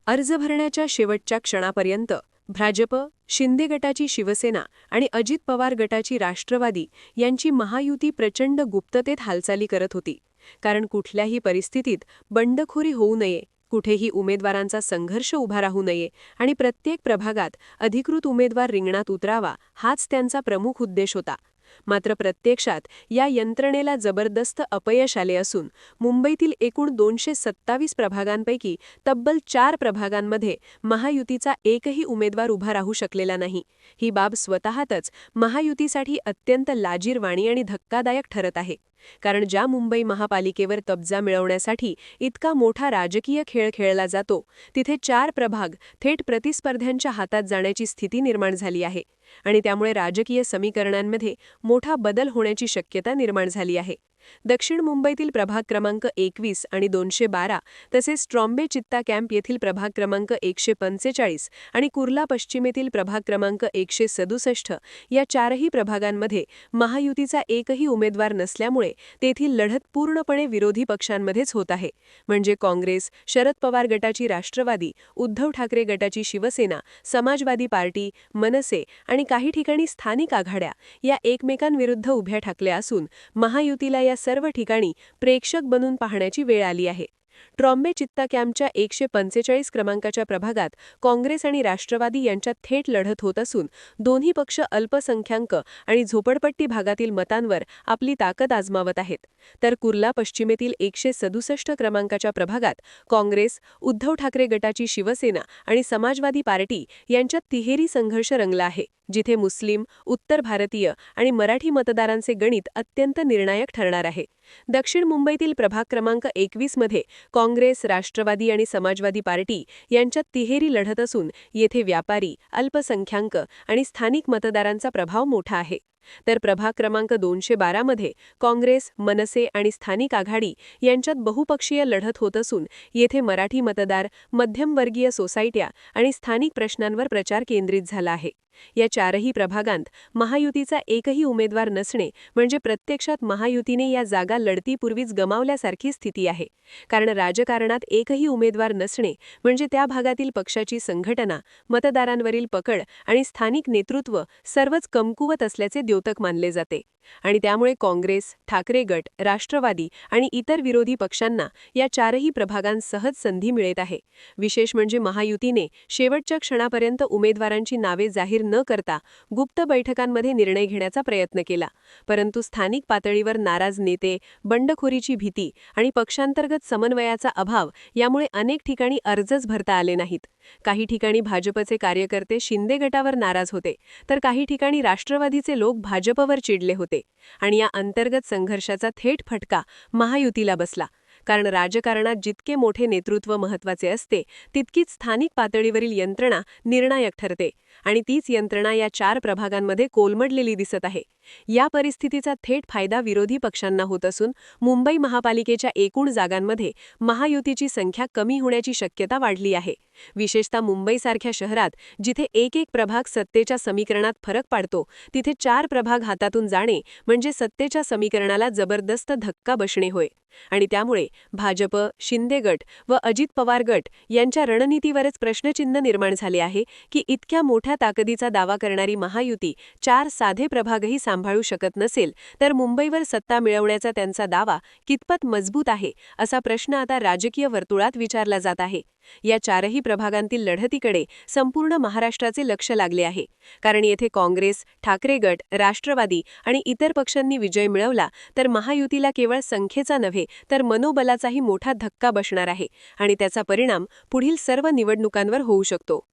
अर्ज भरण्याच्या शेवटच्या क्षणापर्यंत भाजप, शिंदे गटाची शिवसेना आणि अजित पवार गटाची राष्ट्रवादी यांची महायुती प्रचंड गुप्ततेत हालचाली करत होती. कारण कुठल्याही परिस्थितीत बंडखोरी होऊ नये, कुठेही उमेदवारांचा संघर्ष उभा राहू नये आणि प्रत्येक प्रभागात अधिकृत उमेदवार रिंगणात उतरावा हाच त्यांचा प्रमुख उद्देश होता. मात्र प्रत्यक्षात या यंत्रणेला जबरदस्त अपयश आले असून मुंबईतील एकूण 227 प्रभागांपैकी तब्बल 4 प्रभागांमध्ये महायुतीचा एकही उमेदवार उभा राहू शकलेला नाही. ही बाब स्वतःतच महायुतीसाठी अत्यंत लाजिरवाणी आणि धक्कादायक ठरत आहे. कारण ज्या मुंबई महापालिकेवर कब्जा मिळवण्यासाठी इतका मोठा राजकीय खेळ खेळला जातो, तिथे 4 प्रभाग थेट प्रतिस्पर्ध्यांच्या हातात जाण्याची स्थिती निर्माण झाली आहे आणि त्यामुळे राजकीय समीकरणांमध्ये मोठा बदल होण्याची शक्यता निर्माण झाली आहे. दक्षिण मुंबईतील प्रभाग क्रमांक 21 आणि 212 तसेच ट्रॉम्बे चित्ता कॅम्प येथील प्रभाग क्रमांक 145 आणि कुर्ला पश्चिमेतील प्रभाग क्रमांक 167 या 4ही प्रभागांमध्ये महायुतीचा एकही उमेदवार नसल्यामुळे तेथील लढत पूर्णपणे विरोधी पक्षांमध्येच होत आहे. म्हणजे काँग्रेस, शरद पवार गटाची राष्ट्रवादी, उद्धव ठाकरे गटाची शिवसेना, समाजवादी पार्टी, मनसे आणि काही ठिकाणी स्थानिक आघाड्या या एकमेकांविरुद्ध उभ्या ठाकल्या असून महायुतीला या सर्व ठिकाणी प्रेक्षक बनून पाहण्याची वेळ आली आहे. ट्रॉम्बे चित्ता कॅम्पच्या 145 क्रमांकाच्या प्रभागात काँग्रेस आणि राष्ट्रवादी यांच्यात थेट लढत होत असून दोन्ही पक्ष अल्पसंख्याक आणि झोपडपट्टी भागातील मतांवर आपली ताकद आजमावत आहेत. तर कुर्ला पश्चिमेतील 167 क्रमांकाच्या प्रभागात काँग्रेस, उद्धव ठाकरे गटाची शिवसेना आणि समाजवादी पार्टी यांच्यात तिहेरी संघर्ष रंगला आहे, जिथे मुस्लिम, उत्तर भारतीय आणि मराठी मतदारांचे गणित अत्यंत निर्णायक ठरणार आहे. दक्षिण मुंबईतील प्रभाग क्रमांक 21 मध्ये काँग्रेस, राष्ट्रवादी आणि समाजवादी पार्टी यांच्यात तिहेरी लढत असून येथे व्यापारी, अल्पसंख्याक आणि स्थानिक मतदारांचा प्रभाव मोठा आहे. तर प्रभाग क्रमांक 212 मध्ये काँग्रेस, मनसे आणि स्थानिक आघाडी यांच्यात बहुपक्षीय लढत होत असून येथे मराठी मतदार, मध्यमवर्गीय सोसायट्या आणि स्थानिक प्रश्नांवर प्रचार केंद्रित झाला आहे. या 4ही प्रभागांत महायुतीचा एकही उमेदवार नसणे म्हणजे प्रत्यक्षात महायुतीने या जागा लढतीपूर्वीच गमावल्यासारखी स्थिती आहे. कारण राजकारणात एकही उमेदवार नसणे म्हणजे त्या भागातील पक्षाची संघटना, मतदारांवरील पकड आणि स्थानिक नेतृत्व सर्वच कमकुवत असल्याचे द्योतक मानले जाते. आणि त्यामुळे काँग्रेस, ठाकरे गट, राष्ट्रवादी आणि इतर विरोधी पक्षांना या 4ही प्रभागांत सहज संधी मिळत आहे. विशेष म्हणजे महायुतीने शेवटच्या क्षणापर्यंत उमेदवारांची नावे जाहीर न करता गुप्त बैठकांमध्ये निर्णय घेण्याचा प्रयत्न केला. परंतु स्थानिक पातळीवर नाराज नेते, बंडखोरीची भीती आणि पक्षांतर्गत समन्वयाचा अभाव यामुळे अनेक ठिकाणी अर्जच भरता आले नाहीत. काही ठिकाणी भाजपचे कार्यकर्ते शिंदे गटावर नाराज होते, तर काही ठिकाणी राष्ट्रवादीचे लोक भाजपवर चिडले होते. आणि या अंतर्गत संघर्षाचा थेट फटका महायुतीला बसला. कारण राजकारणात जितके मोठे नेतृत्व महत्त्वाचे असते, तितकीच स्थानिक पातळीवरील यंत्रणा निर्णायक ठरते आणि तीच यंत्रणा या 4 प्रभागांमध्ये कोलमडलेली दिसत आहे. या परिस्थितीचा थेट फायदा विरोधी पक्षांना होत असून मुंबई महापालिकेच्या एकूण जागांमध्ये महायुतीची संख्या कमी होण्याची शक्यता वाढली आहे. विशेषतः मुंबईसारख्या शहरात जिथे एक प्रभाग सत्तेच्या समीकरणात फरक पाडतो, तिथे 4 प्रभाग हातातून जाणे म्हणजे सत्तेच्या समीकरणाला जबरदस्त धक्का बसणे होय. आणि त्यामुळे भाजप, शिंदे गट व अजित पवार गट यांच्या रणनीतीवरच प्रश्नचिन्ह निर्माण झाले आहे की इतक्या मोठ्या ताकदीचा दावा करणारी महायुती 4 साधे प्रभागही सांभाळू शकत नसेल तर मुंबईवर सत्ता मिळवण्याचा त्यांचा दावा कितपत मजबूत आहे, असा प्रश्न आता राजकीय वर्तुळात विचारला जात आहे. या 4ही प्रभागांतील लढतीकडे संपूर्ण महाराष्ट्राचे लक्ष लागले आहे. कारण येथे काँग्रेस, ठाकरे गट, राष्ट्रवादी आणि इतर पक्षांनी विजय मिळवला तर महायुतीला केवळ संख्येचा नव्हे तर मनोबलाचाही मोठा धक्का बसणार आहे आणि त्याचा परिणाम पुढील सर्व निवडणुकांवर होऊ शकतो.